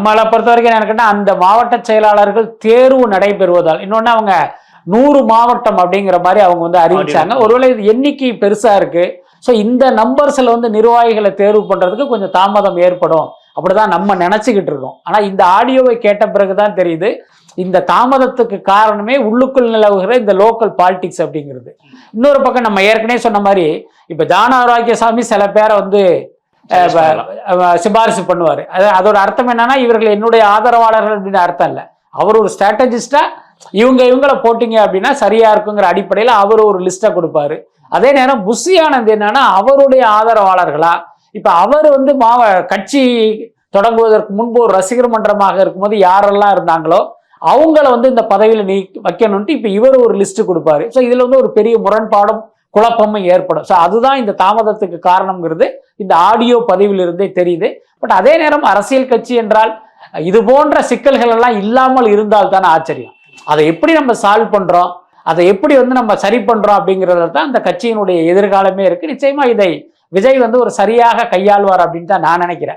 நம்மளை பொறுத்த வரைக்கும் எனக்கு அந்த மாவட்ட செயலாளர்கள் தேர்வு நடைபெறுவதால், இன்னொன்னு அவங்க 100 மாவட்டம் அப்படிங்கிற மாதிரி அவங்க வந்து அறிவிச்சாங்க. ஒருவேளை இது எண்ணிக்கை பெருசா இருக்கு, ஸோ இந்த நம்பர்ஸ்ல வந்து நிர்வாகிகளை தேர்வு பண்றதுக்கு கொஞ்சம் தாமதம் ஏற்படும் அப்படிதான் நம்ம நினைச்சுக்கிட்டு இருக்கோம். ஆனா இந்த ஆடியோவை கேட்ட பிறகுதான் தெரியுது இந்த தாமதத்துக்கு காரணமே உள்ளுக்குள் நிலவுகிற இந்த லோக்கல் பாலிடிக்ஸ் அப்படிங்கிறது. இன்னொரு பக்கம் நம்ம ஏற்கனவே சொன்ன மாதிரி இப்ப ஜான ஆரோக்கியசாமி சில பேரை வந்து சிபாரிசு பண்ணுவாரு. அதோட அர்த்தம் என்னன்னா இவர்கள் என்னுடைய ஆதரவாளர்கள் அப்படின்னு அர்த்தம் இல்லை. அவர் ஒரு ஸ்ட்ராட்டஜிஸ்டா இவங்களை போட்டீங்க அப்படின்னா சரியா இருக்குங்கிற அடிப்படையில் அவர் ஒரு லிஸ்ட்டை கொடுப்பாரு. அதே நேரம் புஷி ஆனந்த் என்னன்னா அவருடைய ஆதரவாளர்களா, இப்ப அவர் வந்து கட்சி தொடங்குவதற்கு முன்பு ஒரு ரசிகர் மன்றமாக இருக்கும்போது யாரெல்லாம் இருந்தாங்களோ அவங்கள வந்து இந்த பதவியில வைக்கணும்ட்டு இப்ப இவர் ஒரு லிஸ்ட் கொடுப்பாரு. ஸோ இதுல வந்து ஒரு பெரிய முரண்பாடும் குழப்பமும் ஏற்படும். ஸோ அதுதான் இந்த தாமதத்துக்கு காரணம்ங்கிறது இந்த ஆடியோ பதிவில் இருந்தே தெரியுது. பட் அதே நேரம் அரசியல் கட்சி என்றால் இது போன்ற சிக்கல்கள் எல்லாம் இல்லாமல் இருந்தால் தானே ஆச்சரியம். அதை எப்படி நம்ம சால்வ் பண்றோம், அதை எப்படி வந்து நம்ம சரி பண்றோம் அப்படிங்கிறதுல தான் அந்த கட்சியினுடைய எதிர்காலமே இருக்கு. நிச்சயமா இதை விஜய் வந்து ஒரு சரியாக கையாள்வார் அப்படின்னு தான் நான் நினைக்கிறேன்.